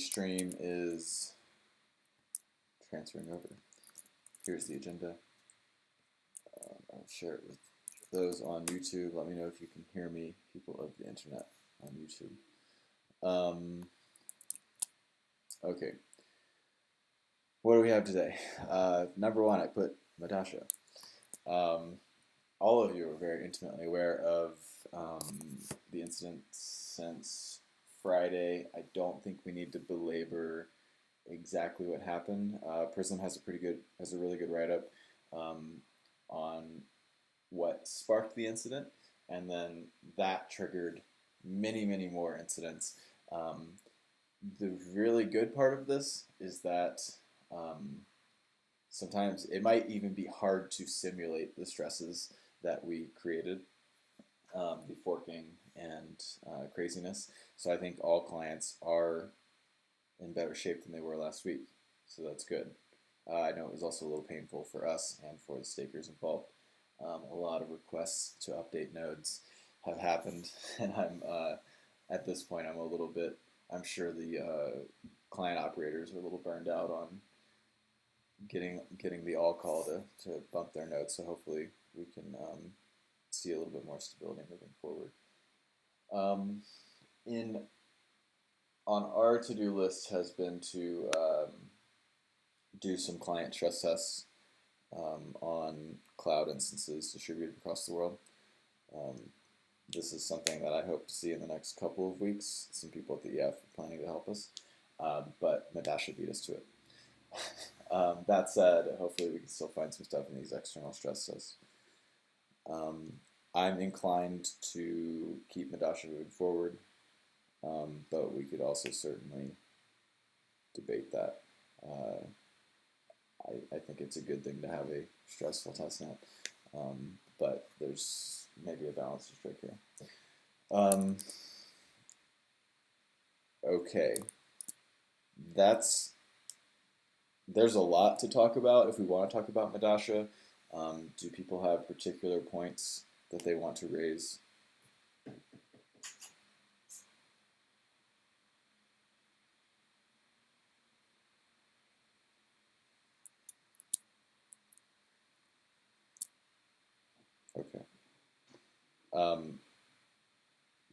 stream is transferring over. Here's the agenda. I'll share it with those on YouTube. Let me know if you can hear me, people of the internet on YouTube. Okay. What do we have today? Number one, I put Madasha. All of you are very intimately aware of the incident since Friday. I don't think we need to belabor exactly what happened. Prism has a really good write-up on what sparked the incident, and then that triggered many, many more incidents. The really good part of this is that sometimes it might even be hard to simulate the stresses that we created, the forking and craziness. So I think all clients are in better shape than they were last week. So that's good. I know it was also a little painful for us and for the stakers involved. A lot of requests to update nodes have happened, and at this point I'm sure the client operators are a little burned out on getting the all call to bump their nodes. So hopefully we can see a little bit more stability moving forward. On our to-do list has been to do some client stress tests on cloud instances distributed across the world. This is something that I hope to see in the next couple of weeks. Some people at the EF are planning to help us, but Madasha beat us to it. That said, hopefully we can still find some stuff in these external stress tests. I'm inclined to keep Madasha moving forward, but we could also certainly debate that. I think it's a good thing to have a stressful testnet, but there's maybe a balance to strike here. Okay, there's a lot to talk about if we want to talk about Madasha. Do people have particular points that they want to raise? Okay.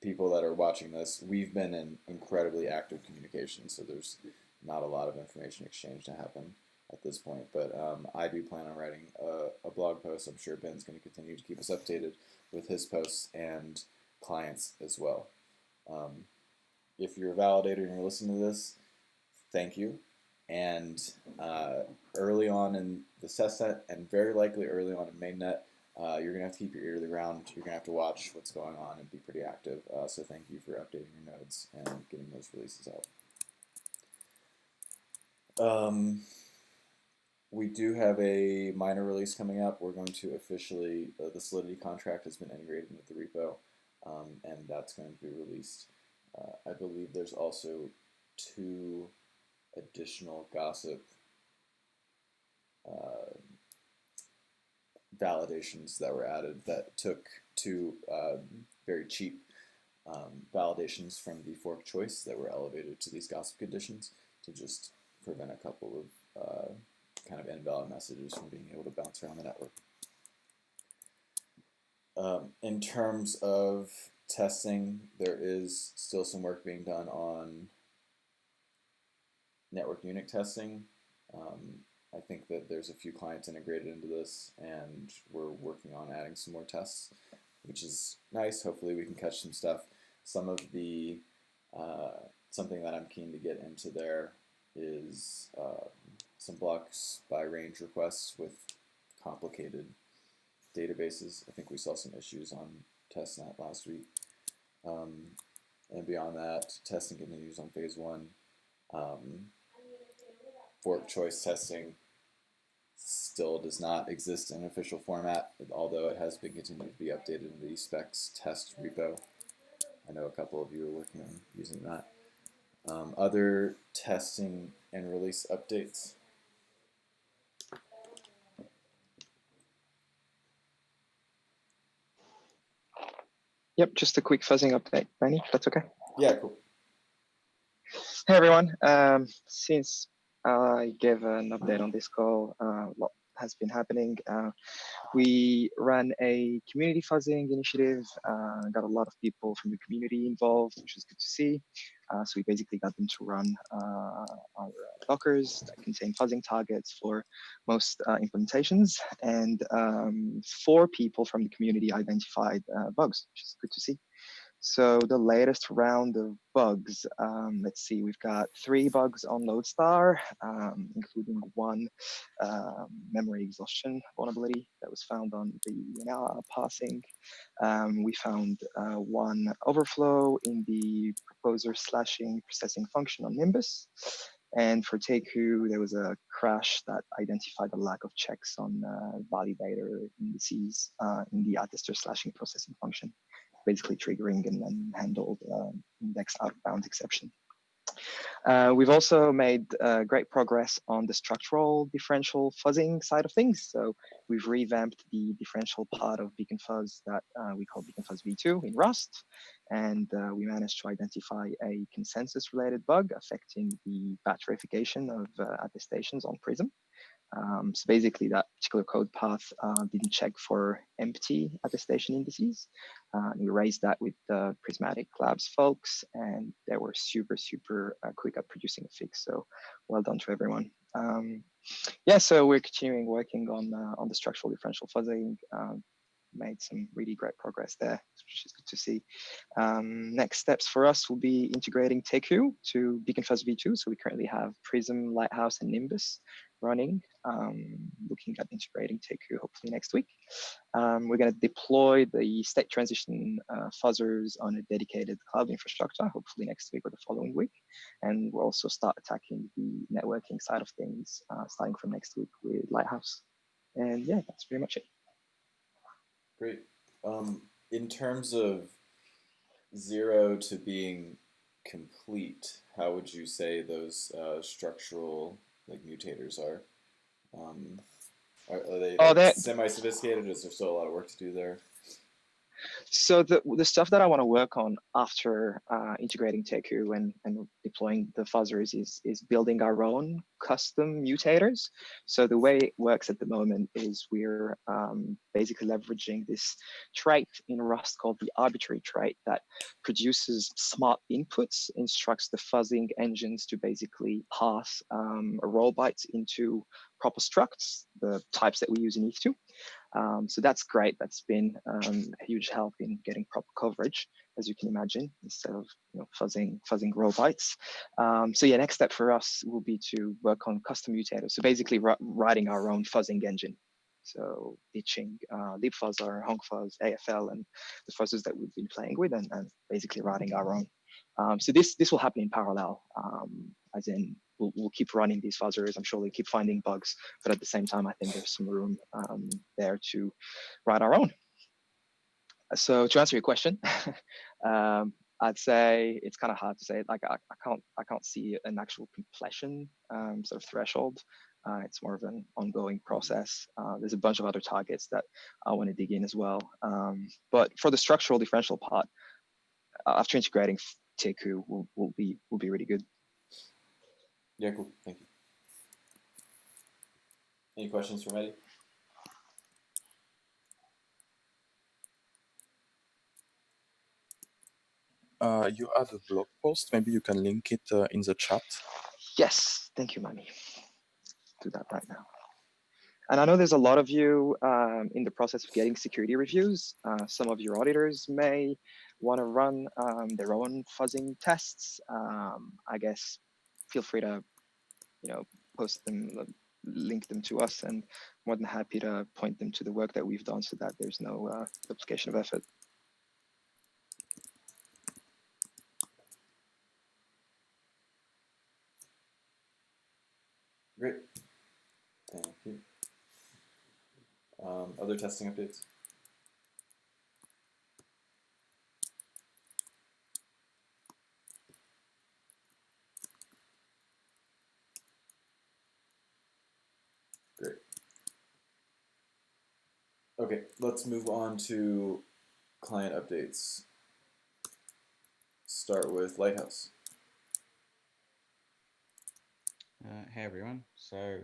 People that are watching this, we've been in incredibly active communication, so there's not a lot of information exchange to happen at this point, but I do plan on writing a blog post. I'm sure Ben's going to continue to keep us updated with his posts and clients as well. If you're a validator and you're listening to this, thank you. And early on in the testnet, and very likely early on in mainnet, you're going to have to keep your ear to the ground. You're going to have to watch what's going on and be pretty active. So thank you for updating your nodes and getting those releases out. We do have a minor release coming up. We're going to officially, the Solidity contract has been integrated into the repo, and that's going to be released. I believe there's also 2 additional gossip validations that were added that took 2 very cheap validations from the fork choice that were elevated to these gossip conditions to just prevent a couple of kind of invalid messages from being able to bounce around the network. In terms of testing, there is still some work being done on network unit testing. I think that there's a few clients integrated into this, and we're working on adding some more tests, which is nice. Hopefully we can catch some stuff. Some of the, something that I'm keen to get into there is some blocks by range requests with complicated databases. I think we saw some issues on testnet last week. And beyond that, testing continues on phase 1. Fork choice testing still does not exist in an official format, although it has been continued to be updated in the specs test repo. I know a couple of you are working on using that. Other testing and release updates. Yep, just a quick fuzzing update, Manny, if that's okay. Yeah, cool. Hey everyone. Since I gave an update on this call, what has been happening? We ran a community fuzzing initiative, got a lot of people from the community involved, which was good to see. So we basically got them to run our dockers that contain fuzzing targets for most implementations. And 4 people from the community identified bugs, which is good to see. So the latest round of bugs, let's see, we've got 3 bugs on Lodestar, including 1 memory exhaustion vulnerability that was found on the parsing. We found 1 overflow in the proposer slashing processing function on Nimbus. And for Teku, there was a crash that identified a lack of checks on validator indices in the attester slashing processing function, basically triggering and then handled index out of bounds exception. We've also made great progress on the structural differential fuzzing side of things. So we've revamped the differential part of Beacon Fuzz that we call Beacon Fuzz v2 in Rust. And we managed to identify a consensus-related bug affecting the batch verification of attestations on Prism. So basically that particular code path didn't check for empty attestation indices. We raised that with the Prismatic Labs folks, and they were super quick at producing a fix. So well done to everyone. Yeah, so we're continuing working on the structural differential fuzzing. Made some really great progress there, which is good to see. Next steps for us will be integrating Teku to Beacon Fuzz v2. So we currently have Prism, Lighthouse, and Nimbus running, looking at integrating Teku hopefully next week. We're going to deploy the state transition fuzzers on a dedicated cloud infrastructure, hopefully next week or the following week. And we'll also start attacking the networking side of things, starting from next week with Lighthouse. And yeah, that's pretty much it. Great. In terms of 0 to being complete, how would you say those structural mutators are? Are they semi-sophisticated? Is there still a lot of work to do there? So the stuff that I want to work on after integrating Teku and deploying the fuzzers is building our own custom mutators. So the way it works at the moment is we're basically leveraging this trait in Rust called the arbitrary trait that produces smart inputs, instructs the fuzzing engines to basically pass role bytes into proper structs, the types that we use in Eth2. So that's great. That's been a huge help in getting proper coverage, as you can imagine, instead of fuzzing raw bytes. So yeah, next step for us will be to work on custom mutators. So basically writing our own fuzzing engine. So ditching libfuzzer, honkfuzz, AFL, and the fuzzers that we've been playing with, and basically writing our own. So this will happen in parallel, as in we'll keep running these fuzzers. I'm sure we'll keep finding bugs, but at the same time, I think there's some room there to write our own. So to answer your question, I'd say it's kind of hard to say. Like I can't see an actual completion sort of threshold. It's more of an ongoing process. There's a bunch of other targets that I want to dig in as well. But for the structural differential part, after integrating Teku, will be really good. Yeah, cool. Thank you. Any questions from Eddie? You have a blog post. Maybe you can link it in the chat. Yes, thank you, Mami. Do that right now. And I know there's a lot of you in the process of getting security reviews. Some of your auditors may want to run their own fuzzing tests. I guess feel free to, post them, link them to us, and more than happy to point them to the work that we've done so that there's no duplication of effort. Great. Thank you. Other testing updates? Great. Okay, let's move on to client updates. Start with Lighthouse. Hey everyone. So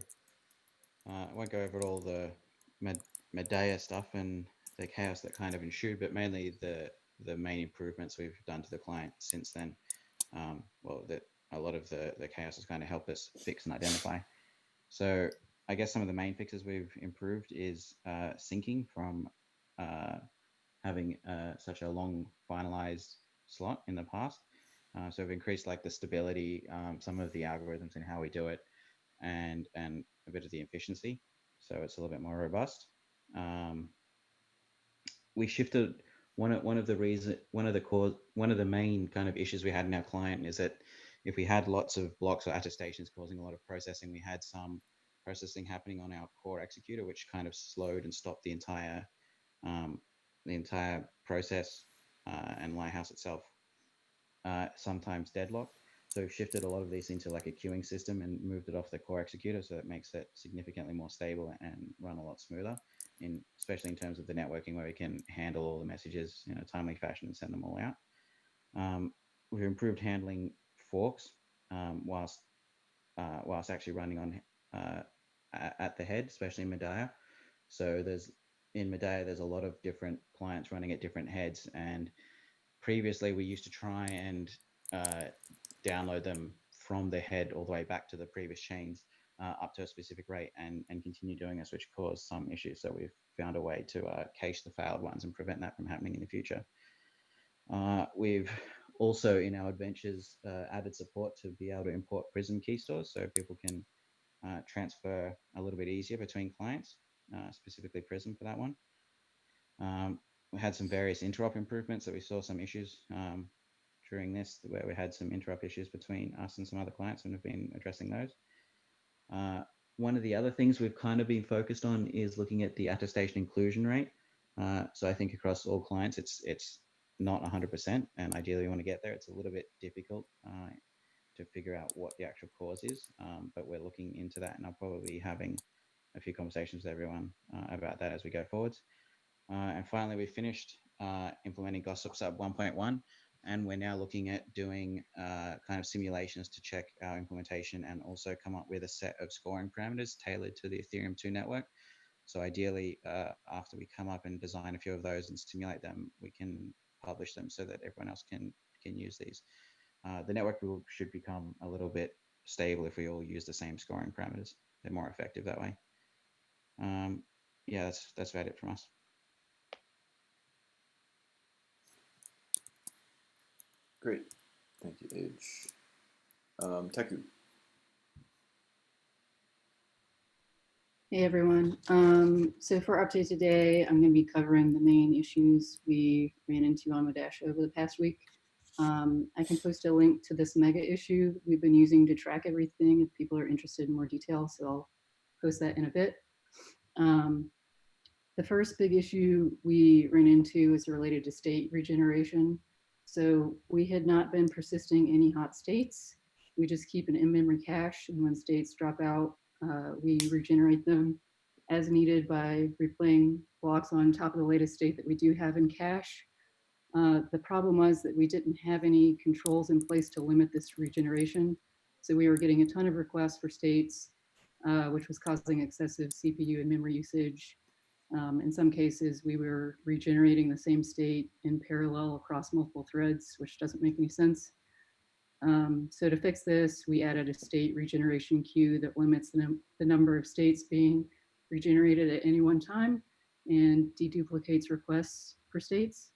I won't go over all the Medea stuff and the chaos that kind of ensued, but mainly the main improvements we've done to the client since then. Well, that a lot of the chaos has kind of helped us fix and identify. So I guess some of the main fixes we've improved is syncing from having such a long finalized slot in the past. So we've increased like the stability, some of the algorithms and how we do it, and a bit of the efficiency, so it's a little bit more robust. Um, we shifted one of the reason one of the main kind of issues we had in our client is that if we had lots of blocks or attestations causing a lot of processing, we had some processing happening on our core executor, which kind of slowed and stopped um, the entire process and Lighthouse itself. Sometimes deadlocked. So we've shifted a lot of these into like a queuing system and moved it off the core executor, so that makes it significantly more stable and run a lot smoother, especially in terms of the networking, where we can handle all the messages in a timely fashion and send them all out. We've improved handling forks whilst actually running on at the head, especially in Madasha. So in Madasha there's a lot of different clients running at different heads, and previously we used to try and uh, download them from the head all the way back to the previous chains up to a specific rate and continue doing this, which caused some issues. So we've found a way to cache the failed ones and prevent that from happening in the future. We've also, in our adventures, added support to be able to import Prism key stores so people can transfer a little bit easier between clients, specifically Prism for that one. We had some various interop improvements that we saw some issues during this, where we had some interop issues between us and some other clients, and we've been addressing those. One of the other things we've kind of been focused on is looking at the attestation inclusion rate. So I think across all clients, it's not 100%, and ideally we want to get there. It's a little bit difficult to figure out what the actual cause is, but we're looking into that, and I'll probably be having a few conversations with everyone about that as we go forwards. And finally, we finished implementing Gossip Sub 1.1, and we're now looking at doing kind of simulations to check our implementation and also come up with a set of scoring parameters tailored to the Ethereum 2 network. So ideally, after we come up and design a few of those and simulate them, we can publish them so that everyone else can use these. The network should become a little bit stable if we all use the same scoring parameters. They're more effective that way. Yeah, that's about it from us. Great. Thank you, Age. Teku. Hey everyone. So for update today, I'm going to be covering the main issues we ran into on Madasha over the past week. I can post a link to this mega issue we've been using to track everything if people are interested in more detail, so I'll post that in a bit. The first big issue we ran into is related to state regeneration. So we had not been persisting any hot states. We just keep an in-memory cache, and when states drop out, we regenerate them as needed by replaying blocks on top of the latest state that we do have in cache. The problem was that we didn't have any controls in place to limit this regeneration. So we were getting a ton of requests for states, which was causing excessive CPU and memory usage. In some cases, we were regenerating the same state in parallel across multiple threads, which doesn't make any sense. So to fix this, we added a state regeneration queue that limits the number of states being regenerated at any one time and deduplicates requests for states.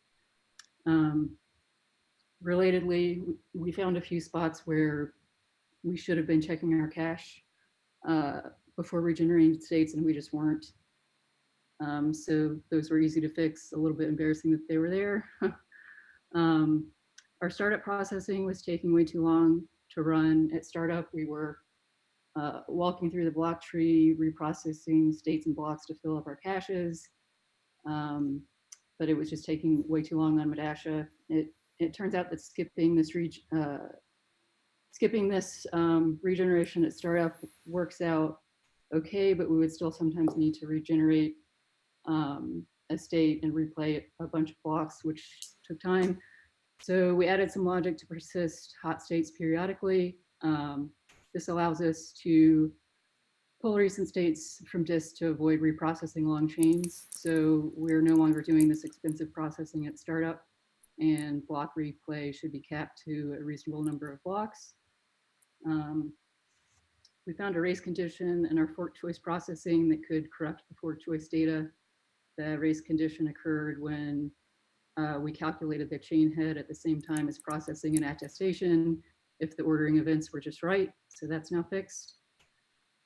Relatedly, we found a few spots where we should have been checking our cache before regenerating states, and we just weren't. So those were easy to fix, a little bit embarrassing that they were there. Our startup processing was taking way too long to run. At startup, we were walking through the block tree, reprocessing states and blocks to fill up our caches. But it was just taking way too long on Madasha. It turns out that skipping this regeneration at startup works out okay, but we would still sometimes need to regenerate a state and replay a bunch of blocks, which took time. So we added some logic to persist hot states periodically. This allows us to pull recent states from disk to avoid reprocessing long chains. So we're no longer doing this expensive processing at startup, and block replay should be capped to a reasonable number of blocks. We found a race condition in our fork choice processing that could corrupt the fork choice data. The race condition occurred when we calculated the chain head at the same time as processing an attestation if the ordering events were just right. So that's now fixed.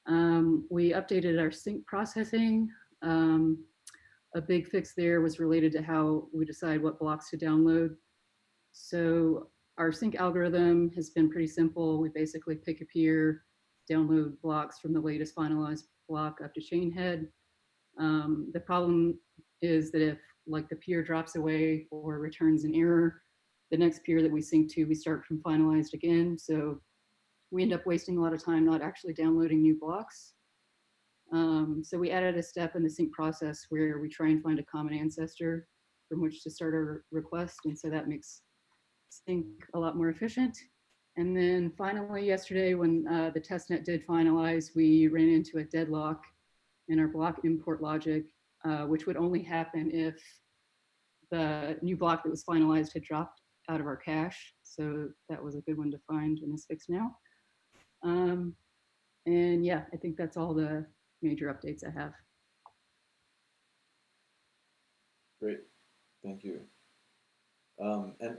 We updated our sync processing. A big fix there was related to how we decide what blocks to download. So our sync algorithm has been pretty simple. We basically pick a peer, download blocks from the latest finalized block up to chain head. The problem is that if like the peer drops away or returns an error, the next peer that we sync to, we start from finalized again. So we end up wasting a lot of time not actually downloading new blocks. So we added a step in the sync process where we try and find a common ancestor from which to start our request. And so that makes sync a lot more efficient. And then finally yesterday when the testnet did finalize, we ran into a deadlock in our block import logic, which would only happen if the new block that was finalized had dropped out of our cache. So that was a good one to find and is fixed now. And yeah, I think that's all the major updates I have. Great, thank you. And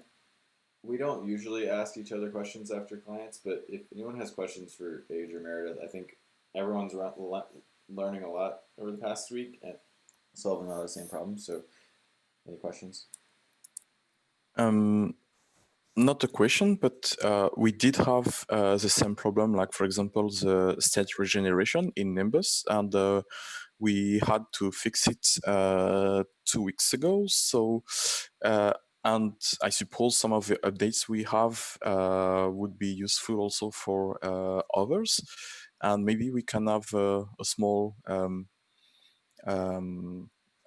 we don't usually ask each other questions after clients, but if anyone has questions for Paige or Meredith, I think everyone's learning a lot over the past week and solving all the same problems. So, any questions? Not a question, but we did have the same problem, like for example, the state regeneration in Nimbus, and we had to fix it 2 weeks ago. So, and I suppose some of the updates we have would be useful also for others, and maybe we can have a small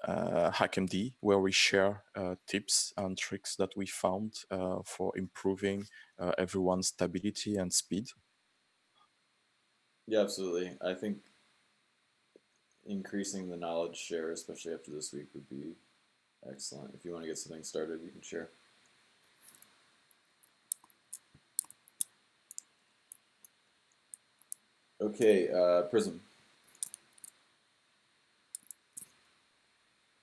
HackMD where we share tips and tricks that we found for improving everyone's stability and speed. Yeah, absolutely. I think increasing the knowledge share, especially after this week, would be excellent. If you want to get something started, you can share. Okay, Prism.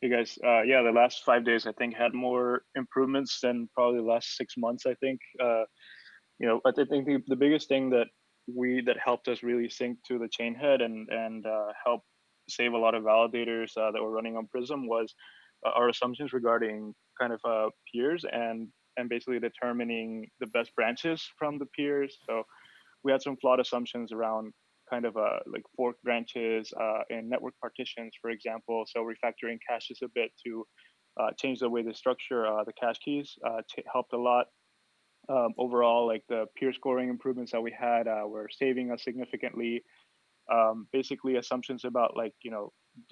Hey guys, yeah, the last 5 days I think had more improvements than probably the last 6 months. I think, I think the biggest thing that helped us really sync to the chain head and help save a lot of validators that were running on Prism was our assumptions regarding kind of peers and basically determining the best branches from the peers. So we had some flawed assumptions around kind of like fork branches and network partitions, for example. So refactoring caches a bit to change the way they structure the cache keys helped a lot. Overall, like the peer scoring improvements that we had were saving us significantly. Basically, assumptions about like,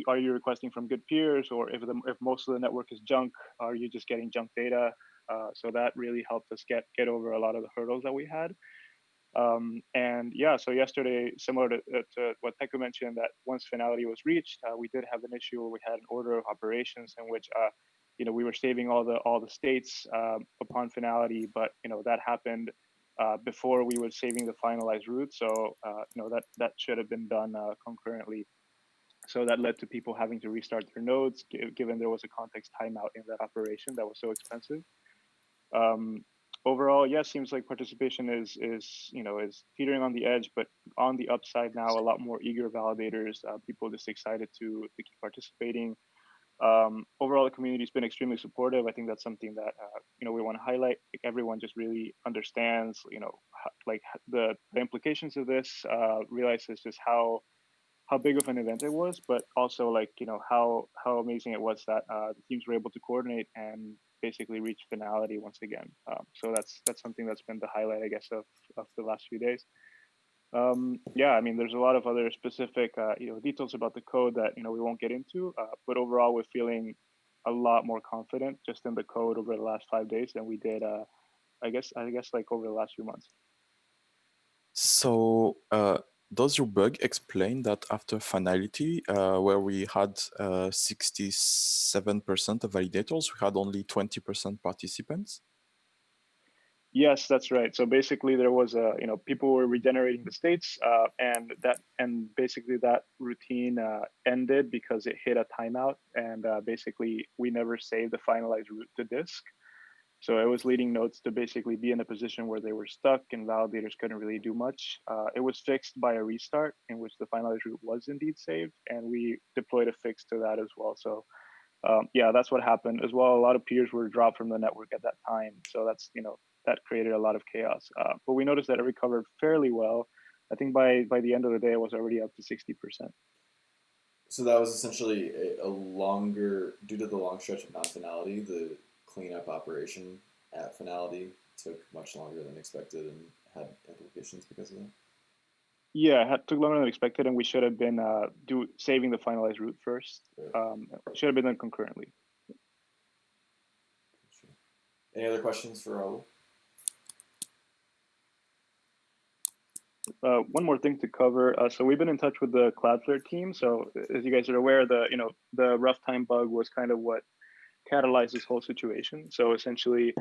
are you requesting from good peers, or if most of the network is junk, are you just getting junk data? So that really helped us get over a lot of the hurdles that we had. And yeah, so yesterday, similar to what Pekka mentioned, that once finality was reached, we did have an issue where we had an order of operations in which, we were saving all the states upon finality, but that happened before we were saving the finalized route. So that should have been done concurrently. So that led to people having to restart their nodes, given there was a context timeout in that operation that was so expensive. Overall, yes, seems like participation is teetering on the edge, but on the upside now, a lot more eager validators, people just excited to keep participating. Overall, the community's been extremely supportive. I think that's something that we want to highlight. Like everyone just really understands, like the implications of this, realizes just how big of an event it was, but also like how amazing it was that the teams were able to coordinate and basically reach finality once again. So that's something that's been the highlight, I guess, of the last few days. Yeah, I mean, there's a lot of other specific details about the code that we won't get into, but overall we're feeling a lot more confident just in the code over the last 5 days than we did I guess like over the last few months. So does your bug explain that after finality, where we had 67% of validators, we had only 20% participants? Yes, that's right. So basically, there was people were regenerating the states, and basically that routine ended because it hit a timeout, and basically we never saved the finalized route to disk. So it was leading nodes to basically be in a position where they were stuck and validators couldn't really do much. It was fixed by a restart in which the finalized route was indeed saved, and we deployed a fix to that as well. So yeah, that's what happened as well. A lot of peers were dropped from the network at that time. So that's, that created a lot of chaos. But we noticed that it recovered fairly well. I think by the end of the day, it was already up to 60%. So that was essentially a longer, due to the long stretch of non-finality, the cleanup operation at finality took much longer than expected and had implications because of that. Yeah, it took longer than expected, and we should have been saving the finalized route first. Should have been done concurrently. Sure. Any other questions for Raul? One more thing to cover. So we've been in touch with the Cloudflare team. So as you guys are aware, the rough time bug was kind of what catalyzed this whole situation. So essentially,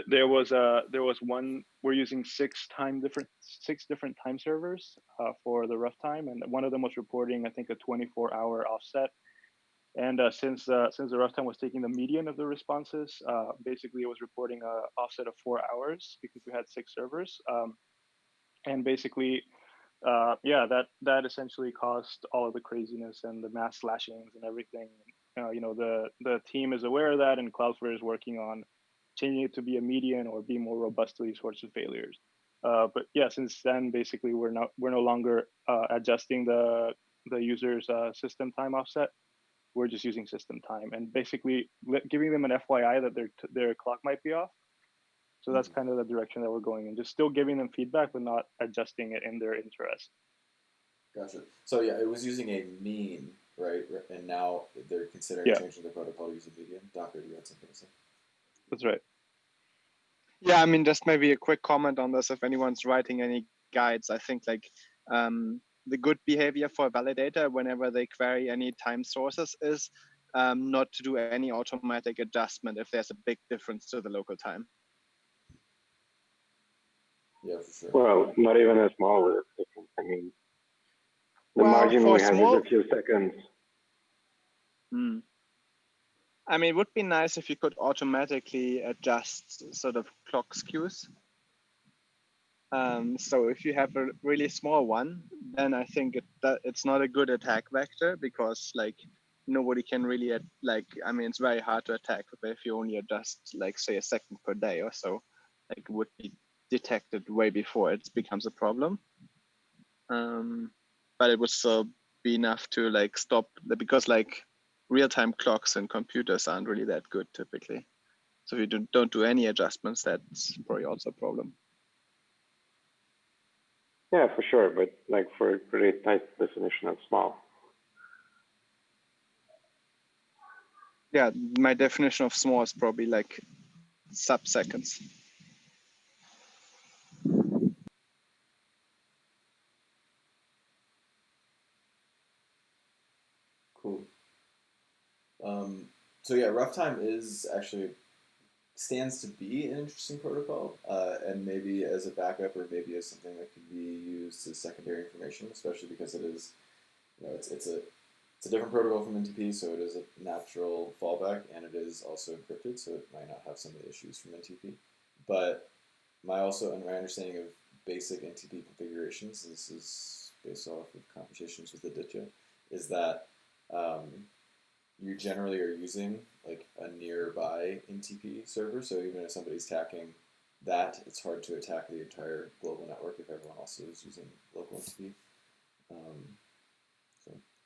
there was one, we're using six different time servers for the rough time, and one of them was reporting, I think, a 24-hour offset. And since the rough time was taking the median of the responses, basically it was reporting a offset of 4 hours because we had 6 servers. And basically, yeah, that essentially caused all of the craziness and the mass slashings and everything. The team is aware of that, and Cloudflare is working on changing it to be a median or be more robust to these sorts of failures. But yeah, since then, basically, we're no longer adjusting the user's system time offset. We're just using system time, and basically giving them an FYI that their clock might be off. So that's kind of the direction that we're going in, just still giving them feedback, but not adjusting it in their interest. Gotcha. So yeah, it was using a mean, right? And now they're considering changing the protocol to use a median. Docker, do you have something to say? That's right. Yeah, I mean, just maybe a quick comment on this. If anyone's writing any guides, I think the good behavior for a validator whenever they query any time sources is not to do any automatic adjustment if there's a big difference to the local time. Yeah, for sure. Well, not even a small difference. I mean, the margin we have is a few seconds. I mean, it would be nice if you could automatically adjust sort of clock skews. So if you have a really small one, then I think it's not a good attack vector because nobody can really I mean, it's very hard to attack, but if you only adjust say a second per day or so, it would be detected way before it becomes a problem. But it would still be enough to stop because real-time clocks and computers aren't really that good typically. So if you don't do any adjustments, that's probably also a problem. Yeah, for sure, but for a pretty tight definition of small. Yeah, my definition of small is probably sub-seconds. Cool. So yeah, rough time is actually stands to be an interesting protocol, and maybe as a backup or maybe as something that could be used as secondary information, especially because it is, it's a different protocol from NTP, so it is a natural fallback, and it is also encrypted, so it might not have some of the issues from NTP. But my understanding of basic NTP configurations, this is based off of conversations with Aditya, is that you generally are using a nearby NTP server, so even if somebody's attacking that, it's hard to attack the entire global network if everyone else is using local NTP.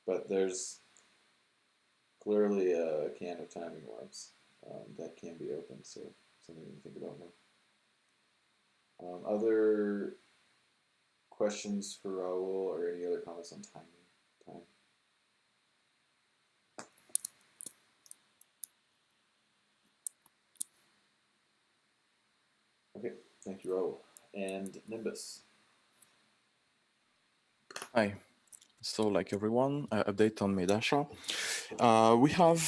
But there's clearly a can of timing worms that can be opened, so something to think about more. Other questions for Raul or any other comments on time? Okay, thank you, Raul. And Nimbus. Hi. So, like everyone, update on Madasha. We have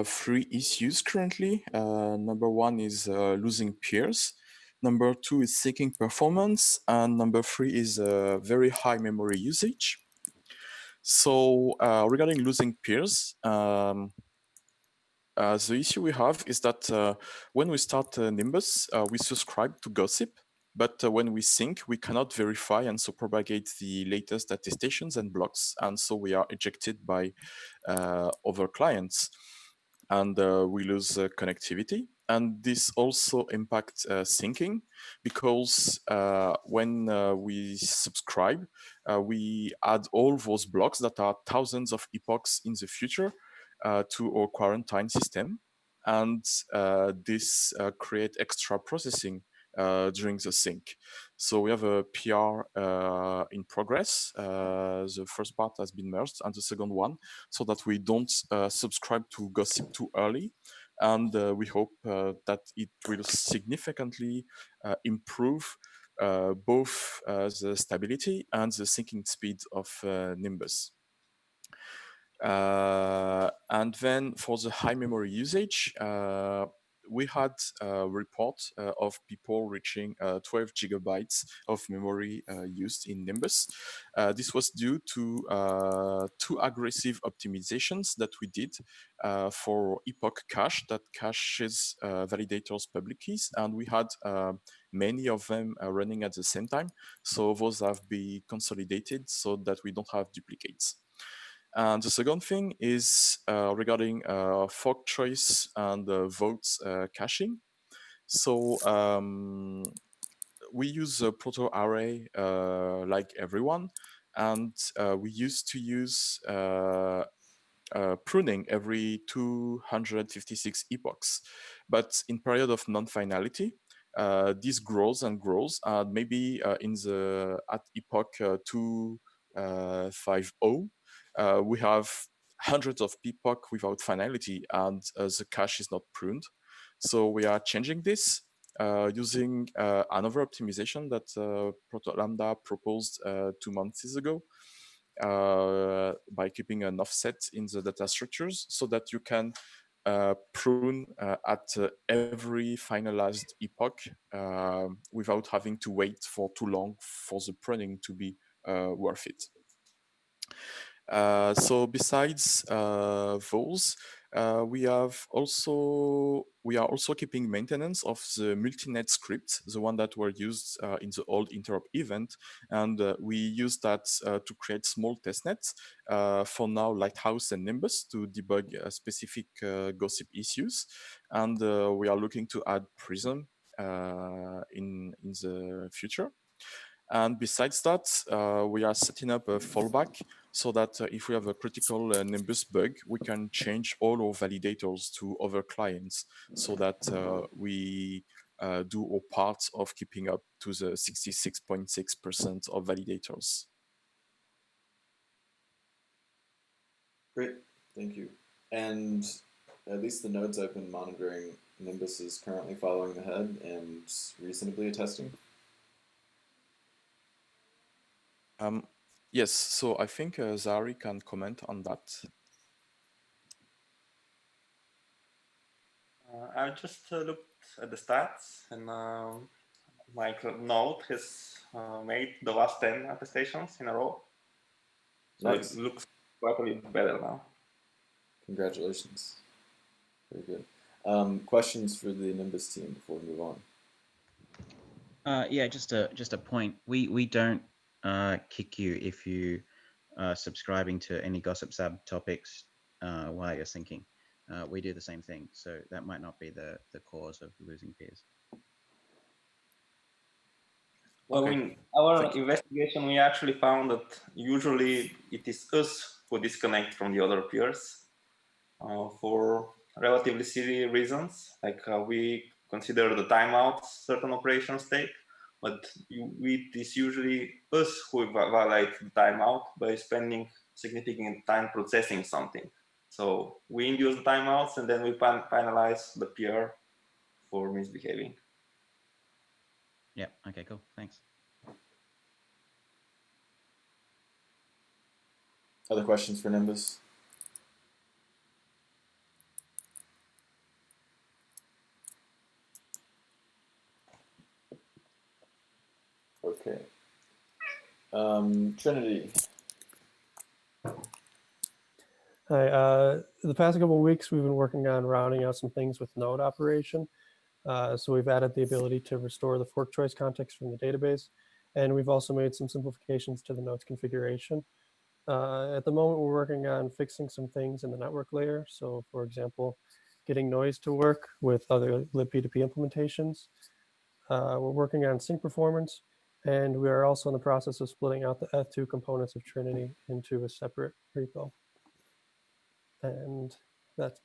3 issues currently. Number 1 is losing peers. Number 2 is seeking performance. And number 3 is very high memory usage. So regarding losing peers, the issue we have is that when we start Nimbus, we subscribe to gossip. But when we sync, we cannot verify and so propagate the latest attestations and blocks. And so we are ejected by other clients. And we lose connectivity. And this also impacts syncing because when we subscribe, we add all those blocks that are thousands of epochs in the future to our quarantine system. And this create extra processing during the sync. So we have a PR in progress. The first part has been merged and the second one, so that we don't subscribe to gossip too early. And we hope that it will significantly improve both the stability and the syncing speed of Nimbus. And then for the high memory usage, we had a report of people reaching 12 gigabytes of memory used in Nimbus. This was due to 2 aggressive optimizations that we did for Epoch Cache that caches validators' public keys, and we had many of them running at the same time. So those have been consolidated so that we don't have duplicates. And the second thing is regarding fork choice and votes caching. So we use a proto array like everyone, and we used to use pruning every 256 epochs. But in period of non-finality, this grows and grows, and maybe in the at epoch 250, we have hundreds of epoch without finality, and the cache is not pruned. So we are changing this using another optimization that Proto Lambda proposed 2 months ago. By keeping an offset in the data structures so that you can prune at every finalized epoch without having to wait for too long for the pruning to be worth it. So besides those, we are also keeping maintenance of the multinet script, the one that were used in the old interrupt event, and we use that to create small testnets for now Lighthouse and Nimbus to debug specific gossip issues, and we are looking to add Prism in the future. And besides that, we are setting up a fallback so that if we have a critical Nimbus bug, we can change all our validators to other clients so that we do our part of keeping up to the 66.6% of validators. Great, thank you. And at least the nodes I've been monitoring, Nimbus is currently following ahead and reasonably attesting. Yes, so I think Zari can comment on that. I just looked at the stats, and my node has made the last 10 attestations in a row. So nice. It looks quite a bit better now. Congratulations. Very good. Questions for the Nimbus team before we move on? Yeah, just a point. We don't kick you if you are subscribing to any gossip sub topics while you're syncing. We do the same thing, so that might not be the cause of losing peers. Well, Okay. in our investigation, we actually found that usually it is us who disconnect from the other peers for relatively silly reasons, like we consider the timeouts certain operations take, but it is usually us who violate the timeout by spending significant time processing something. So we induce the timeouts and then we penalize the peer for misbehaving. Yeah, okay, cool, thanks. Other questions for Nimbus? Okay. Trinity. Hi. The past couple of weeks, we've been working on rounding out some things with node operation. So we've added the ability to restore the fork choice context from the database, and we've also made some simplifications to the node's configuration. At the moment, we're working on fixing some things in the network layer. So, for example, getting noise to work with other libp2p implementations. We're working on sync performance, and we are also in the process of splitting out the Eth2 components of Trinity into a separate repo. And that's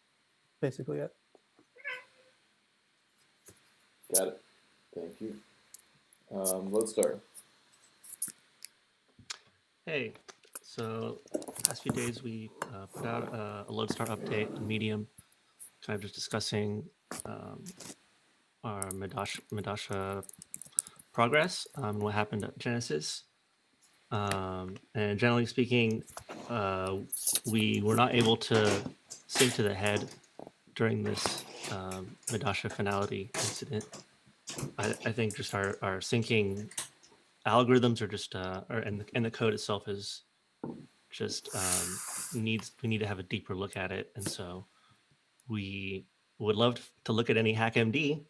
basically it. Got it. Thank you. Lodestar. Hey, so past few days we put out a Lodestar update on Medium, kind of just discussing our Madasha progress, what happened at Genesis. And generally speaking, we were not able to sync to the head during this Madasha finality incident. I think just our syncing algorithms are just, and the code itself is just we need to have a deeper look at it. And so we would love to look at any HackMD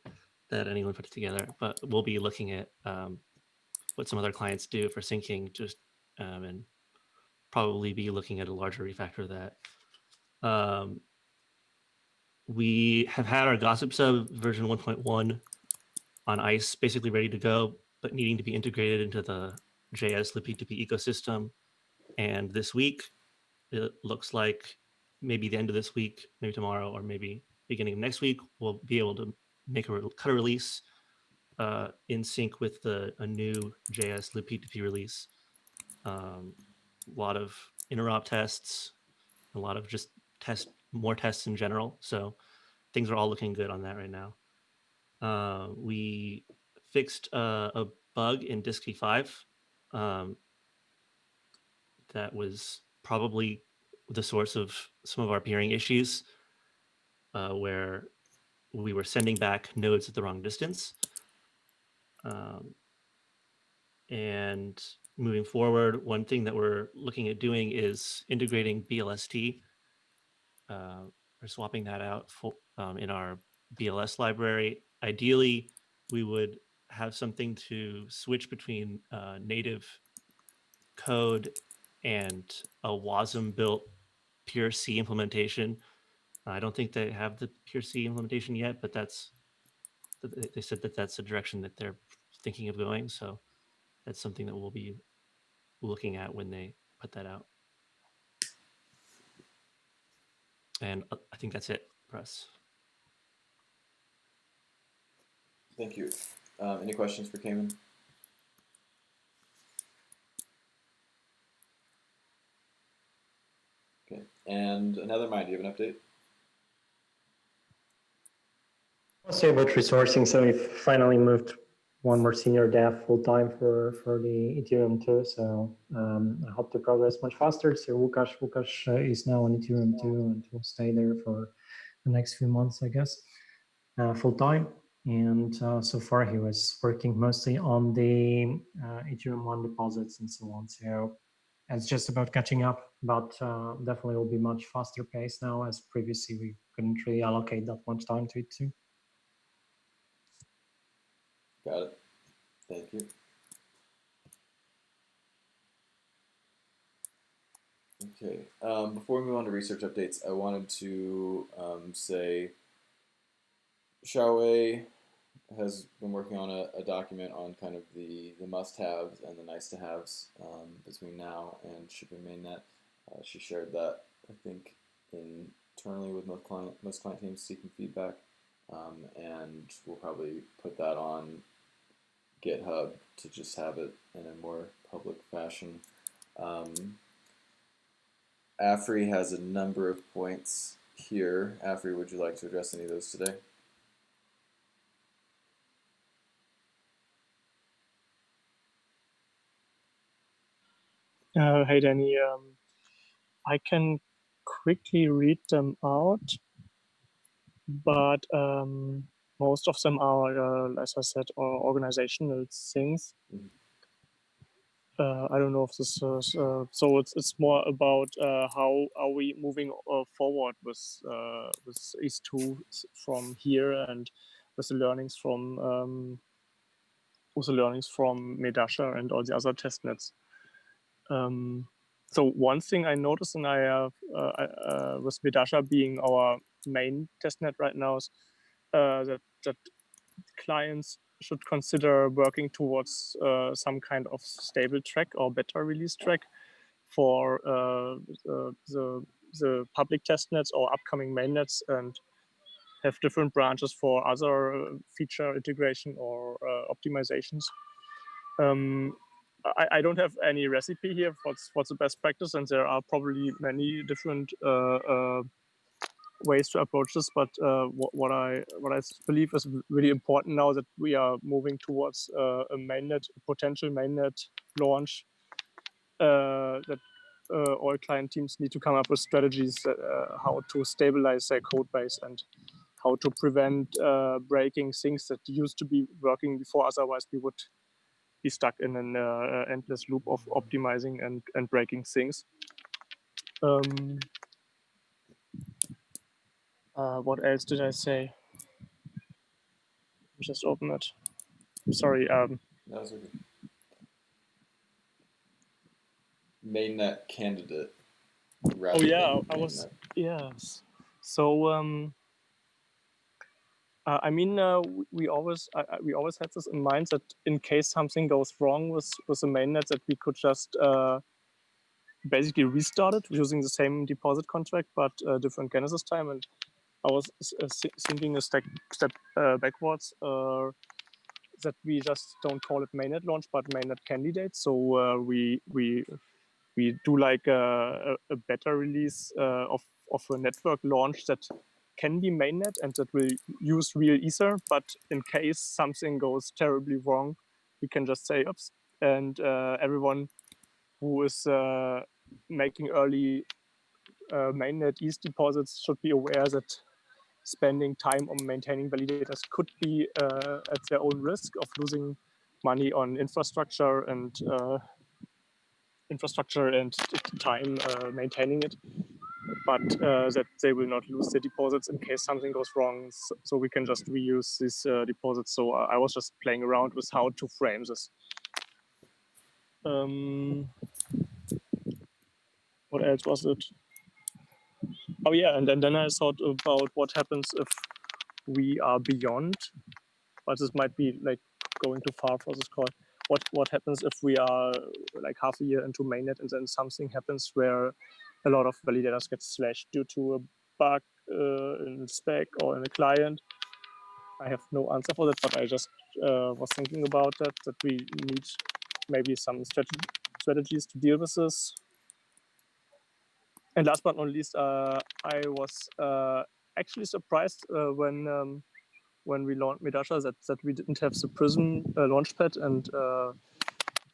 that anyone puts together, but we'll be looking at what some other clients do for syncing, just and probably be looking at a larger refactor of that. We have had our gossip sub version 1.1 on ice, basically ready to go, but needing to be integrated into the JS libp2p ecosystem. And this week, it looks like maybe the end of this week, maybe tomorrow, or maybe beginning of next week, we'll be able to make cut a release in sync with a new JS libp2p release. A lot of interop tests, a lot of just more tests in general. So things are all looking good on that right now. We fixed a bug in DiskV5 that was probably the source of some of our peering issues, where we were sending back nodes at the wrong distance. And moving forward, one thing that we're looking at doing is integrating BLST, or swapping that out in our BLS library. Ideally, we would have something to switch between native code and a WASM built pure C implementation. I don't think they have the pure C implementation yet, but they said that that's the direction that they're thinking of going. So that's something that we'll be looking at when they put that out. And I think that's it for us. Thank you. Any questions for Cayman? Okay. And another mind, do you have an update? I'll say about resourcing. So we finally moved one more senior dev full time for the Ethereum 2. So I hope to progress much faster. So Łukasz is now on Ethereum 2 and will stay there for the next few months, I guess, full time. And so far he was working mostly on the Ethereum 1 deposits and so on. So it's just about catching up, but definitely will be much faster pace now, as previously we couldn't really allocate that much time to it too. Got it. Thank you. Okay. Before we move on to research updates, I wanted to say Xiaowei has been working on a document on kind of the must-haves and the nice-to-haves between now and shipping mainnet. She shared that, I think, internally with most client teams seeking feedback, and we'll probably put that on GitHub to just have it in a more public fashion. Afri has a number of points here. Afri, would you like to address any of those today? Hi, Danny. I can quickly read them out, but most of them are, as I said, organizational things. I don't know if this is, so it's more about how are we moving forward with Eth2 from here, and with the learnings from Madasha and all the other testnets. So one thing I noticed, and I have with Madasha being our main testnet right now, is that clients should consider working towards some kind of stable track or better release track for the public testnets or upcoming mainnets, and have different branches for other feature integration or optimizations. I don't have any recipe here for what's the best practice, and there are probably many different ways to approach this. But what I believe is really important now that we are moving towards a potential mainnet launch, that all client teams need to come up with strategies how to stabilize their code base and how to prevent breaking things that used to be working before. Otherwise, we would be stuck in an endless loop of optimizing and breaking things. What else did I say? Just open it. Sorry. That was okay. Mainnet candidate. Oh yeah, I was. Yes. So I mean, we always had this in mind that in case something goes wrong with the mainnet, that we could just basically restart it using the same deposit contract but different genesis time. And I was thinking a step backwards, that we just don't call it mainnet launch but mainnet candidate. So we do like a better release of a network launch that can be mainnet and that will use real Ether. But in case something goes terribly wrong, we can just say oops, and everyone who is making early mainnet ETH deposits should be aware that spending time on maintaining validators could be at their own risk of losing money on infrastructure and time maintaining it, but that they will not lose their deposits in case something goes wrong. So we can just reuse these deposits. So I was just playing around with how to frame this. What else was it? Oh yeah, and then I thought about what happens if we are beyond, but this might be like going too far for this call. What happens if we are like half a year into mainnet and then something happens where a lot of validators get slashed due to a bug in the spec or in the client? I have no answer for that, but I just was thinking about that we need maybe some strategies to deal with this. And last but not least, I was actually surprised when we launched Madasha that we didn't have the Prism launchpad, and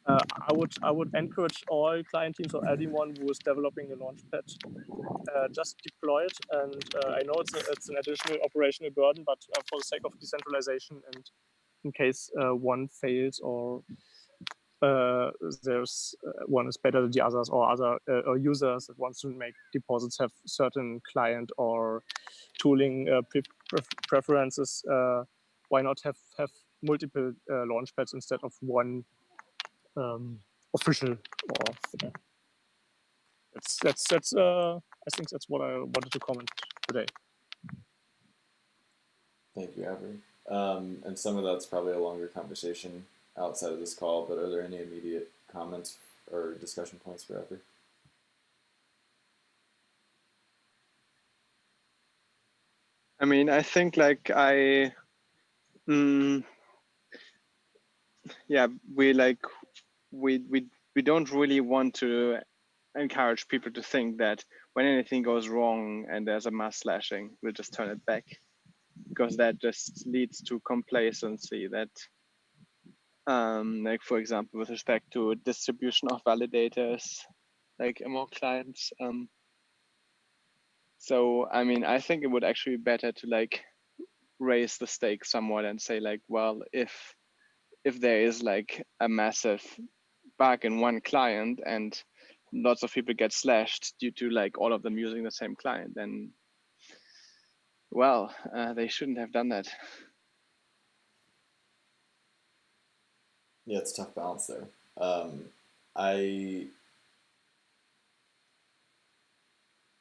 I would encourage all client teams or anyone who is developing a launchpad, just deploy it. And I know it's an additional operational burden, but for the sake of decentralization and in case one fails or there's one is better than the others, or other or users that wants to make deposits have certain client or tooling preferences, why not have multiple launchpads instead of one official? Or yeah. That's I think that's what I wanted to comment today. Thank you, Avery. And some of that's probably a longer conversation outside of this call, but are there any immediate comments or discussion points for Avery? I mean, I think like yeah, we don't really want to encourage people to think that when anything goes wrong and there's a mass slashing, we'll just turn it back, because that just leads to complacency. That like, for example, with respect to distribution of validators, like among clients, So, I mean, I think it would actually be better to like raise the stakes somewhat and say like, well, if there is like a massive bug in one client and lots of people get slashed due to like all of them using the same client, then well, they shouldn't have done that. Yeah, it's a tough balance there.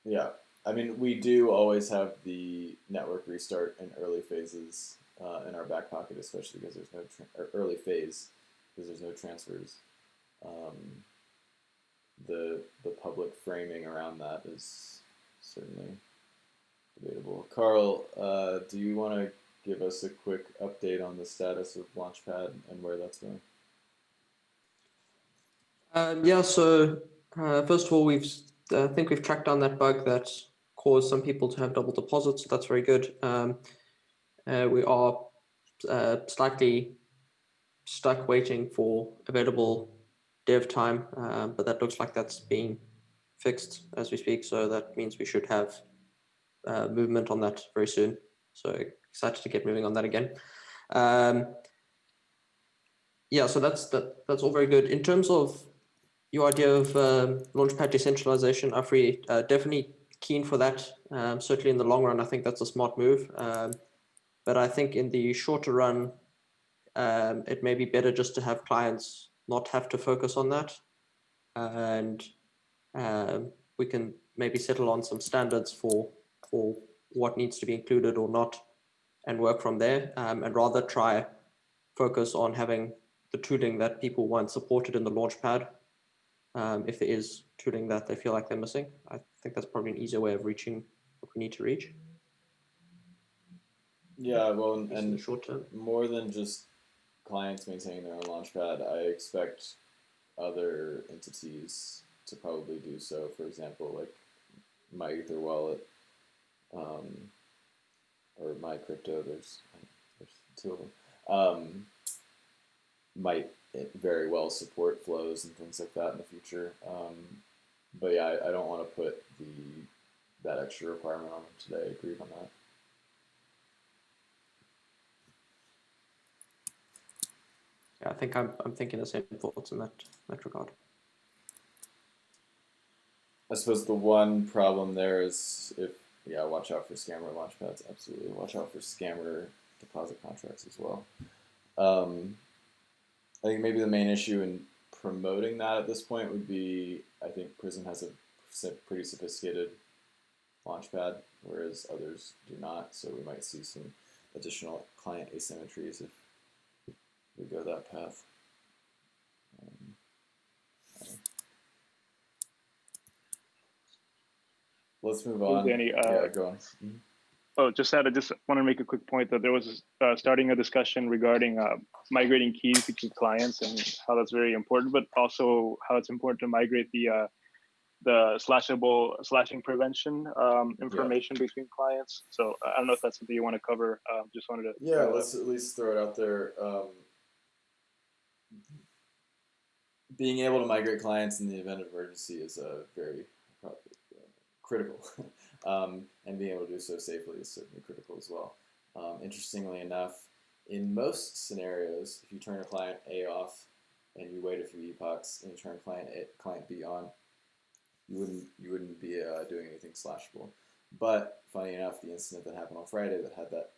Yeah, I mean, we do always have the network restart in early phases in our back pocket, especially because there's no early phase because there's no transfers. The public framing around that is certainly debatable. Carl, do you want to give us a quick update on the status of Launchpad and where that's going? Yeah, so first of all, I think we've tracked down that bug that caused some people to have double deposits, so that's very good. We are slightly stuck waiting for available dev time, but that looks like that's being fixed as we speak, so that means we should have movement on that very soon. So excited to get moving on that again. Yeah, so that's all very good. In terms of your idea of Launchpad decentralization, Afri, definitely keen for that. Certainly in the long run, I think that's a smart move. But I think in the shorter run, it may be better just to have clients not have to focus on that. And we can maybe settle on some standards for what needs to be included or not and work from there, and rather try focus on having the tooling that people want supported in the Launchpad. If there is tooling that they feel like they're missing, I think that's probably an easier way of reaching what we need to reach. Yeah, well, in the short term. More than just clients maintaining their own Launchpad, I expect other entities to probably do so. For example, like my Ether wallet, or my crypto. There's two of them. Might very well support flows and things like that in the future. But yeah, I don't want to put that extra requirement on them today. I agree on that. Yeah, I think I'm thinking the same thoughts in that regard. I suppose the one problem there is watch out for scammer launchpads. Absolutely, watch out for scammer deposit contracts as well. I think maybe the main issue in promoting that at this point would be, I think Prism has a pretty sophisticated launchpad, whereas others do not. So we might see some additional client asymmetries if we go that path. Let's move on. Danny, yeah, go on. Mm-hmm. Oh, just want to make a quick point that there was starting a discussion regarding migrating keys between clients and how that's very important, but also how it's important to migrate the slashing prevention information between clients. So I don't know if that's something you want to cover. Just wanted to. Yeah, let's at least throw it out there. Being able to migrate clients in the event of emergency is very critical, and being able to do so safely is certainly critical as well. Interestingly enough, in most scenarios, if you turn a client A off and you wait a few epochs and you turn client B on, you wouldn't be doing anything slashable. But funny enough, the incident that happened on Friday that had that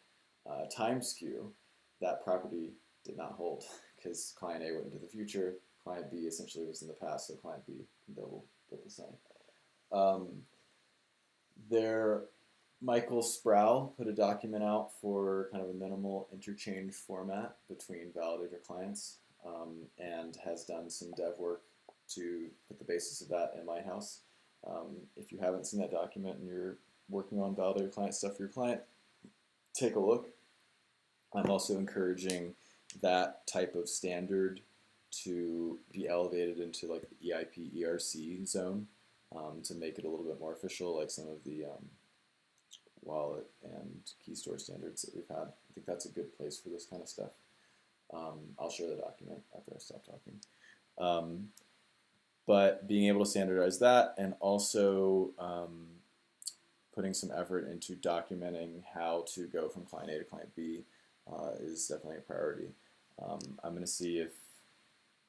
time skew, that property did not hold because client A went into the future, client B essentially was in the past, so client B can double the same. Michael Sproul put a document out for kind of a minimal interchange format between validator clients, and has done some dev work to put the basis of that in Lighthouse. If you haven't seen that document and you're working on validator client stuff for your client, take a look. I'm also encouraging that type of standard to be elevated into like the EIP ERC zone, to make it a little bit more official, like some of the wallet and key store standards that we've had. I think that's a good place for this kind of stuff. I'll share the document after I stop talking. But being able to standardize that, and also putting some effort into documenting how to go from client A to client B is definitely a priority. I'm going to see if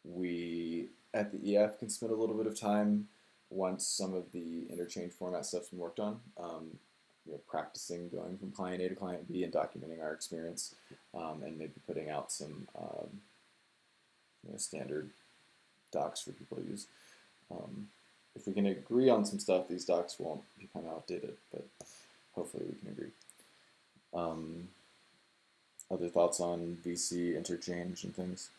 we at the EF can spend a little bit of time once some of the interchange format stuff's been worked on, practicing going from client A to client B and documenting our experience, and maybe putting out some standard docs for people to use. If we can agree on some stuff, these docs won't become outdated, but hopefully we can agree. Other thoughts on VC interchange and things?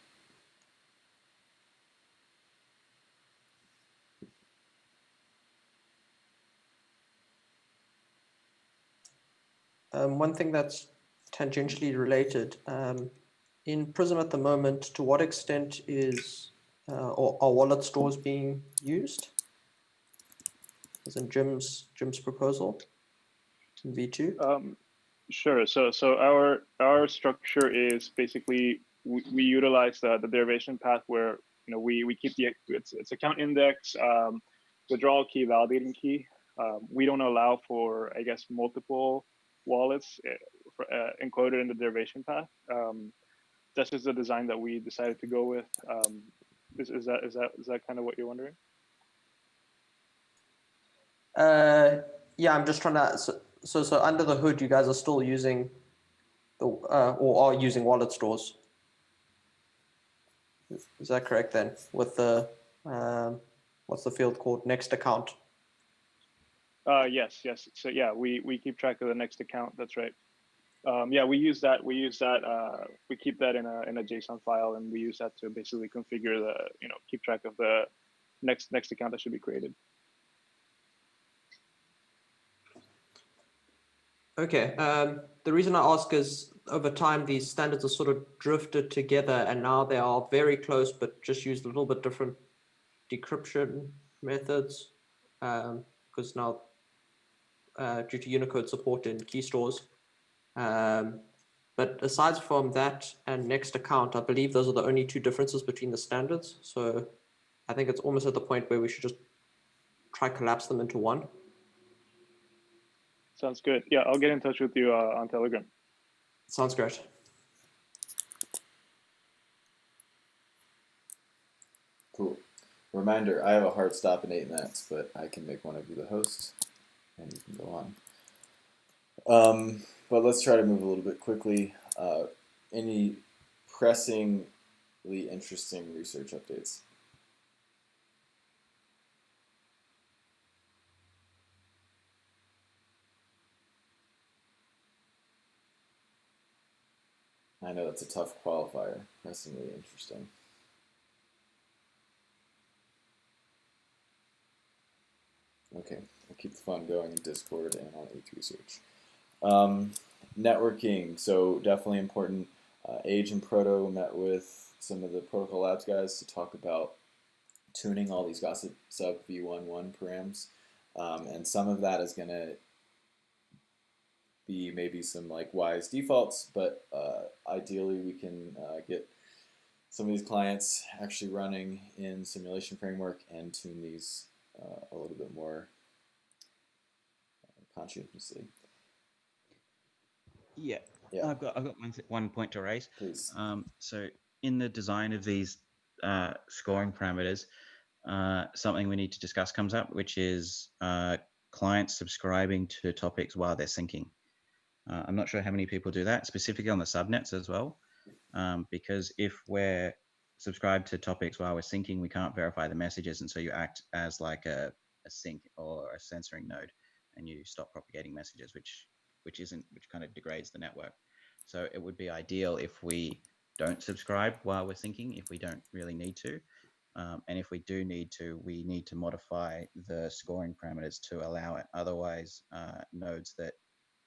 One thing that's tangentially related, in Prism at the moment, to what extent or are wallet stores being used? As in Jim's proposal in V2? Sure. So our structure is basically we utilize the derivation path where we keep it's account index, withdrawal key, validating key. We don't allow for, I guess, multiple wallets encoded in the derivation path. That's just the design that we decided to go with. Is that kind of what you're wondering? Yeah, I'm just trying to. So under the hood, you guys are still using or are using wallet stores. Is that correct then? With the what's the field called? Next account. Yes. So yeah, we keep track of the next account. That's right. Yeah, we use that. We keep that in a JSON file, and we use that to basically configure keep track of the next account that should be created. Okay. The reason I ask is over time these standards are sort of drifted together, and now they are very close, but just use a little bit different decryption methods. Because now, due to Unicode support in key stores. But aside from that and next account, I believe those are the only two differences between the standards. So I think it's almost at the point where we should just try collapse them into one. Sounds good. Yeah, I'll get in touch with you on Telegram. Sounds great. Cool. Reminder, I have a hard stop in 8 minutes, but I can make one of you the host, and you can go on. But let's try to move a little bit quickly. Any pressingly interesting research updates? I know that's a tough qualifier, pressingly interesting. Okay, I'll keep the fun going in Discord and on ETH Research. Networking, so definitely important. Age and Proto met with some of the Protocol Labs guys to talk about tuning all these gossip sub v11 params, and some of that is going to be maybe some wise defaults, but ideally we can get some of these clients actually running in simulation framework and tune these a little bit more conscientiously. Yeah. I've got one point to raise. Please. So in the design of these scoring parameters, something we need to discuss comes up, which is clients subscribing to topics while they're syncing. I'm not sure how many people do that, specifically on the subnets as well, because if we're subscribed to topics while we're syncing, we can't verify the messages, and so you act as like a sync or a censoring node, and you stop propagating messages, which kind of degrades the network. So it would be ideal if we don't subscribe while we're syncing, if we don't really need to. And if we do need to, we need to modify the scoring parameters to allow it. Otherwise, nodes that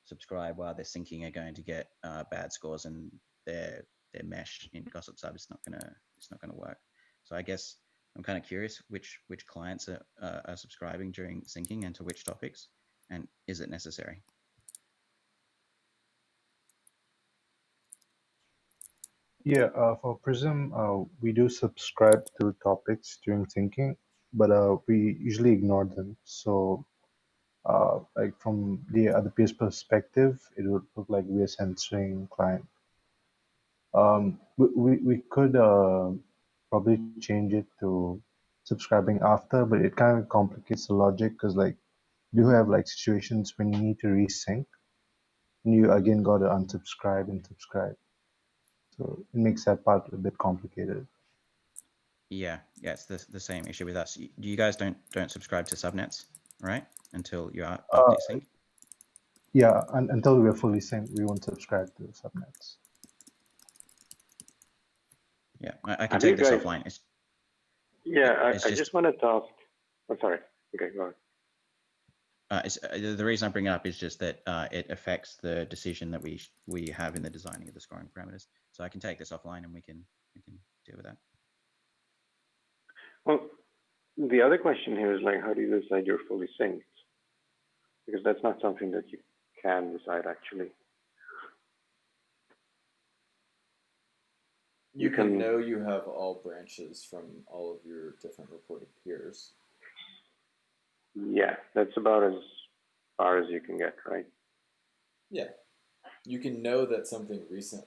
subscribe while they're syncing are going to get bad scores, and their mesh in Gossip Sub is not gonna work. So I guess I'm kind of curious which clients are subscribing during syncing and to which topics, and is it necessary? Yeah, for Prism, we do subscribe to topics during syncing, but we usually ignore them. So like from the other peer's perspective, it would look like we're censoring client. We could probably change it to subscribing after, but it kind of complicates the logic because like you have like situations when you need to resync and you again got to unsubscribe and subscribe. So it makes that part a bit complicated. Yeah, it's the same issue with us. You guys don't subscribe to subnets, right? Until you're after sync. Yeah, until we're fully synced, we won't subscribe to subnets. Yeah, I can take this offline. I just wanted to ask. I'm sorry. Okay, go ahead. The reason I bring it up is just that it affects the decision that we have in the designing of the scoring parameters. So I can take this offline and we can deal with that. Well, the other question here is like, how do you decide you're fully synced? Because that's not something that you can decide actually. You can know you have all branches from all of your different reported peers. Yeah, that's about as far as you can get, right? Yeah. You can know that something recent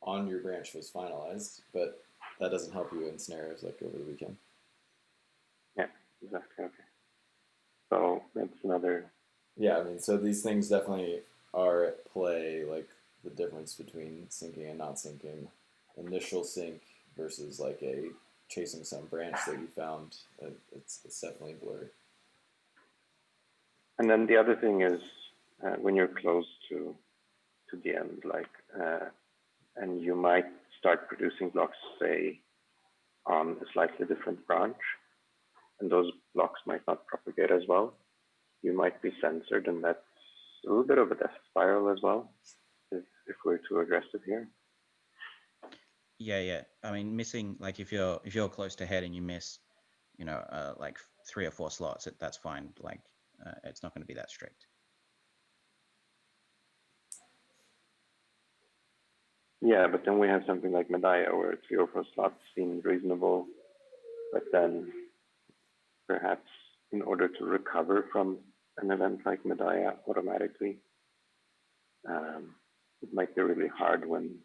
on your branch was finalized, but that doesn't help you in scenarios like over the weekend. Yeah, exactly. Okay. So that's another. Yeah, I mean, so these things definitely are at play, like the difference between syncing and not syncing. Initial sync versus like a chasing some branch that you found, it's definitely blurry. And then the other thing is when you're close to the end, like, and you might start producing blocks, say, on a slightly different branch, and those blocks might not propagate as well. You might be censored, and that's a little bit of a death spiral as well, if we're too aggressive here. Yeah. I mean, missing, like if you're close to head and you miss, like 3 or 4 slots, that's fine. Like it's not going to be that strict. Yeah, but then we have something like Madasha where 3 or 4 slots seem reasonable, but then perhaps in order to recover from an event like Madasha automatically, it might be really hard when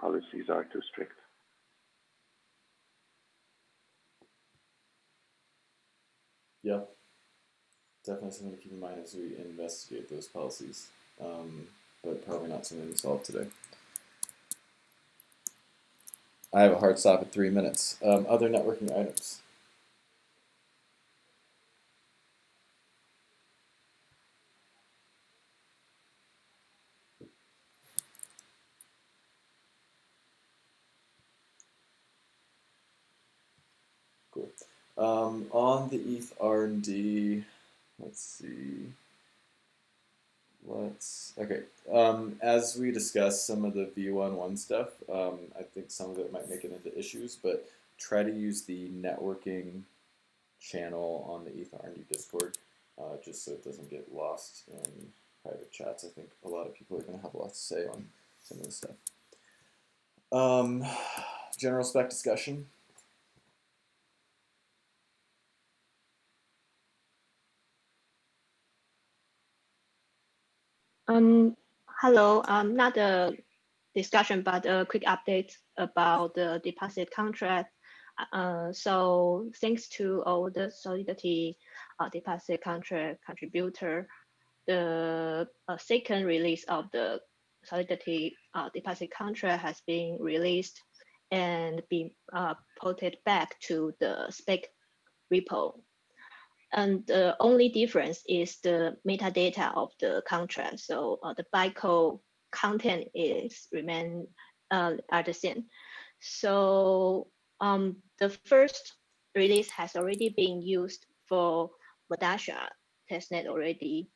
policies are too strict. Yeah, definitely something to keep in mind as we investigate those policies, but probably not something to solve today. I have a hard stop at 3 minutes. Other networking items. Cool. On the ETH R&D, let's see. Okay. As we discussed some of the V11 stuff, I think some of it might make it into issues, but try to use the networking channel on the ETH R&D Discord, just so it doesn't get lost in private chats. I think a lot of people are going to have a lot to say on some of this stuff. General spec discussion. Hello. Not a discussion, but a quick update about the deposit contract. So thanks to all the Solidity deposit contract contributor, the second release of the Solidity deposit contract has been released and been ported back to the spec repo. And the only difference is the metadata of the contract. So the bytecode content is remain are the same. So the first release has already been used for Madasha testnet already.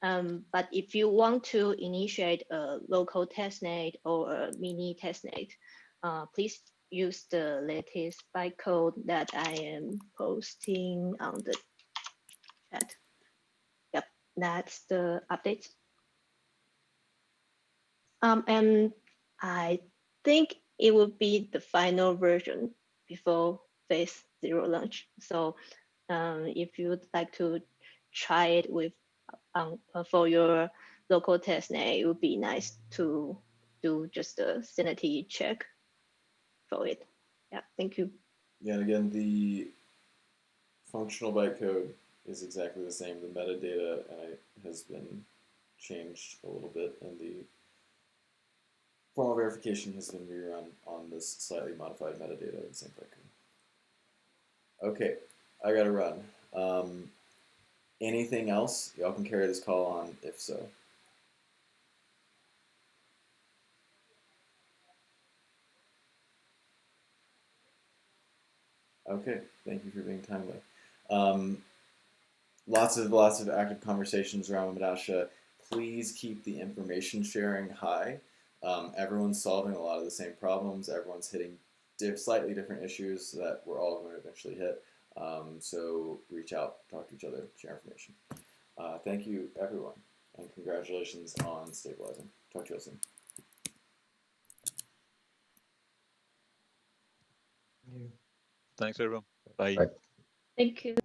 But if you want to initiate a local testnet or a mini testnet, please use the latest bytecode that I am posting on the chat. Yep, that's the update. And I think it will be the final version before phase 0 launch. So if you'd like to try it with for your local testnet, it would be nice to do just a sanity check for it. Yeah, thank you. Yeah, and again, the functional bytecode is exactly the same. The metadata has been changed a little bit, and the formal verification has been rerun on this slightly modified metadata of the same bytecode. Okay, I gotta run. Anything else? Y'all can carry this call on if so. Okay, thank you for being timely. Lots of active conversations around Madasha. Please keep the information sharing high. Everyone's solving a lot of the same problems. Everyone's hitting slightly different issues that we're all going to eventually hit. So reach out, talk to each other, share information. Thank you, everyone, and congratulations on stabilizing. Talk to you all soon. Thanks, everyone. Bye. Thank you.